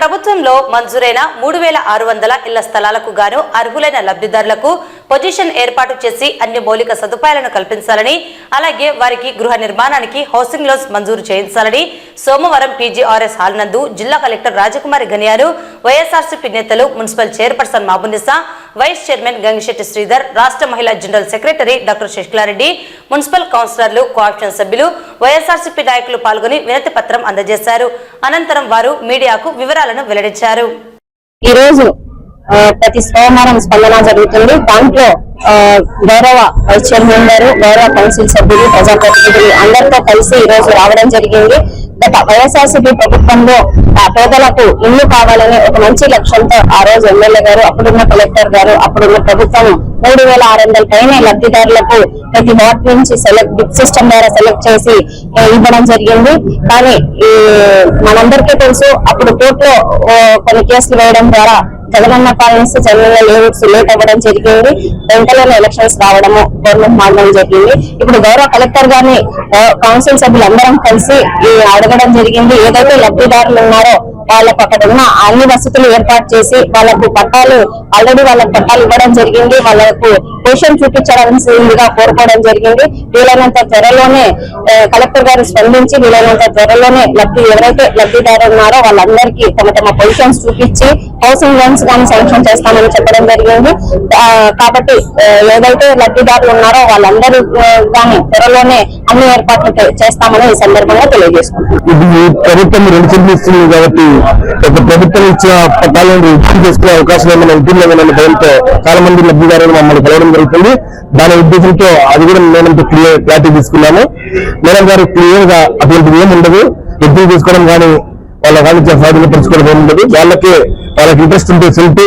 ప్రభుత్వంలో మంజూరైన 3600 ఇళ్ల స్థలాలకు గాను అర్హులైన లబ్ధిదారులకు పొజిషన్ ఏర్పాటు చేసి అన్ని మౌలిక సదుపాయాలను కల్పించాలని, అలాగే వారికి గృహ నిర్మాణానికి హౌసింగ్ లోన్స్ మంజూరు చేయించాలని సోమవారం పీజీఆర్ఎస్ హాల్ నందు జిల్లా కలెక్టర్ రాజకుమారి గనియారు, వైఎస్ఆర్సీపీ నేతలు, municipal chairperson Mabunisa, vice chairman Gangisetty Sridhar, రాష్ట్ర మహిళా general secretary doctor Sasikala Reddy, municipal కౌన్సిలర్లు, కోఆప్షన్ సభ్యులు, వైఎస్ఆర్సీపీ నాయకులు పాల్గొని వినతి పత్రం అందజేశారు. అనంతరం వారు మీడియాకు వివరాలను వెల్లడించారు. ఈ రోజు ప్రతి సోమవారం స్పందన జరుగుతుంది. దాంట్లో గౌరవ వైస్ చైర్మన్ గారు, గౌరవ కౌన్సిల్ సభ్యులు, ప్రజాప్రతినిధులు అందరితో కలిసి ఈ రోజు రావడం జరిగింది. గత వైఎస్ఆర్సీపీ ప్రభుత్వంలో పేదలకు ఇల్లు కావాలని ఒక మంచి లక్ష్యంతో ఆ రోజు ఎమ్మెల్యే గారు, అప్పుడున్న కలెక్టర్ గారు, అప్పుడున్న ప్రభుత్వం 3600 పైన లబ్ధిదారులకు ప్రతి వార్డు నుంచి బిగ్ సిస్టమ్ ద్వారా సెలెక్ట్ చేసి ఇవ్వడం జరిగింది. కానీ మనందరికీ తెలుసు, అప్పుడు కోర్టులో కొన్ని కేసులు వేయడం ద్వారా జగనన్న పాలనస్ జగనన్న లేఅవుట్స్ లేట్ అవ్వడం జరిగింది. వెంటనే ఎలక్షన్స్ రావడము, గవర్నమెంట్ మారడం జరిగింది. ఇప్పుడు గౌరవ కలెక్టర్ గారిని కౌన్సిల్ సభ్యులందరం కలిసి అడగడం జరిగింది. ఏదైతే లబ్ధిదారులు ఉన్నారో వాళ్ళకు అక్కడ ఉన్న అన్ని వసతులు ఏర్పాటు చేసి వాళ్ళకు పట్టాలు ఆల్రెడీ వాళ్ళకు పట్టాలు ఇవ్వడం జరిగింది. వాళ్ళకు పొజిషన్ చూపించాల్సిందిగా కోరుకోవడం జరిగింది. వీలైనంత త్వరలోనే కలెక్టర్ గారు స్పందించి వీలైనంత త్వరలోనే ఎవరైతే లబ్ధిదారులు ఉన్నారో వాళ్ళందరికీ తమ తమ పొజిషన్స్ చూపించి హౌసింగ్ లోన్స్ కానీ శాంక్షన్ చేస్తామని చెప్పడం జరిగింది. కాబట్టి ఏదైతే లబ్ధిదారులు ఉన్నారో వాళ్ళందరూ కానీ త్వరలోనే అన్ని ఏర్పాట్లు చేస్తామని ఈ సందర్భంగా తెలియజేసుకుంటున్నాం. ఒక ప్రభుత్వం ఇచ్చిన పట్టాలను రిజీవ్ చేసుకునే అవకాశం ఏమైనా ఉంటుందేమో భయంతో చాలా మంది లబ్ధిదారులు మమ్మల్ని కలవడం జరుగుతుంది. దాని ఉద్దేశంతో అది కూడా మేడంతో క్లారిటీ తీసుకున్నాము. మేడం గారు క్లియర్ గా అటువంటిది ఏమి ఉండదు, రిజీవ్ చేసుకోవడం కానీ వాళ్ళ కానీ స్వాధీనపరచుకోవడం ఏమి ఉండదు. వాళ్ళకి ఇంట్రెస్ట్ ఉంటే సెల్ఫ్,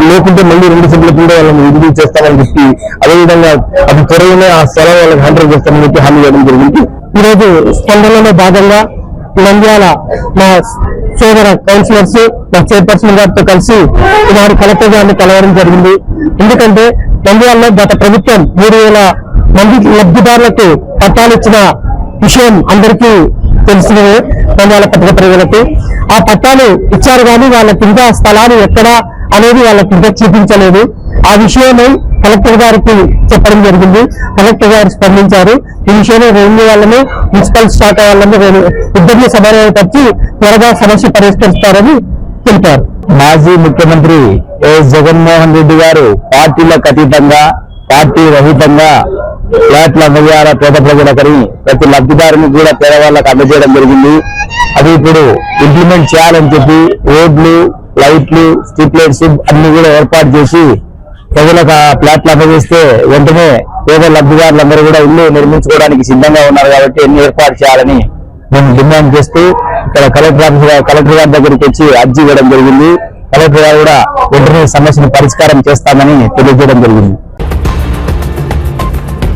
లేకుంటే మళ్ళీ 2 సెంట్ల కింద వాళ్ళని రిజీవ్ చేస్తామని చెప్పి, అదేవిధంగా అది త్వరలోనే ఆ స్థలం వాళ్ళకి హ్యాండ్ చేస్తామని చెప్పి హామీ ఇవ్వడం జరిగింది. ఈరోజు స్పందనలో భాగంగా నంద్యాల మా సోదర కౌన్సిలర్స్, మా చైర్పర్సన్ గారితో కలిసి వారి కలెక్టర్ గారిని కలవడం జరిగింది. ఎందుకంటే నంద్యాలలో గత ప్రభుత్వం 3000 మంది లబ్ధిదారులకు పట్టాలు ఇచ్చిన విషయం అందరికీ తెలిసినదే. నంద్యాల పట్టణ ప్రజలకు ఆ పట్టాలు ఇచ్చారు, కానీ వాళ్ళకి ఇంకా స్థలాలు ఎక్కడా అనేది వాళ్ళకి ఇంకా చూపించలేదు. ఆ విషయమై కలెక్టర్ గారికి చెప్పడం జరిగింది. కలెక్టర్ గారు స్పందించారు. ఈ విషయంలో రెవెన్యూ వాళ్ళని, మున్సిపల్ శాఖ వాళ్ళని ఇద్దరిని సమన్వయపరిచి త్వరగా సమస్య పరిష్కరిస్తారని తెలిపారు. మాజీ ముఖ్యమంత్రి వైఎస్ జగన్మోహన్ రెడ్డి గారు పార్టీలకు అతీతంగా, పార్టీ రహితంగా ఫ్లాట్ల అమ్మగార పేద ప్రజలకని ప్రతి లబ్ధిదారుని కూడా పేదవాళ్ళకు అందజేయడం జరిగింది. అది ఇప్పుడు ఇంప్లిమెంట్ చేయాలని చెప్పి రోడ్లు, లైట్లు, స్ట్రీట్ లైట్స్ అన్ని కూడా ఏర్పాటు చేసి ప్రజలకు ఆ ఫ్లాట్లు అందజేస్తే వెంటనే పేద లబ్ధిదారులందరూ కూడా ఇల్లు నిర్మించుకోవడానికి సిద్ధంగా ఉన్నారు. కాబట్టి ఎన్ని ఏర్పాటు చేయాలని మేము డిమాండ్ చేస్తూ ఇక్కడ కలెక్టర్ గారి దగ్గరికి వచ్చి అర్జీ ఇవ్వడం జరిగింది. కలెక్టర్ గారు కూడా వెంటనే సమస్యను పరిష్కారం చేస్తామని తెలియజేయడం జరిగింది.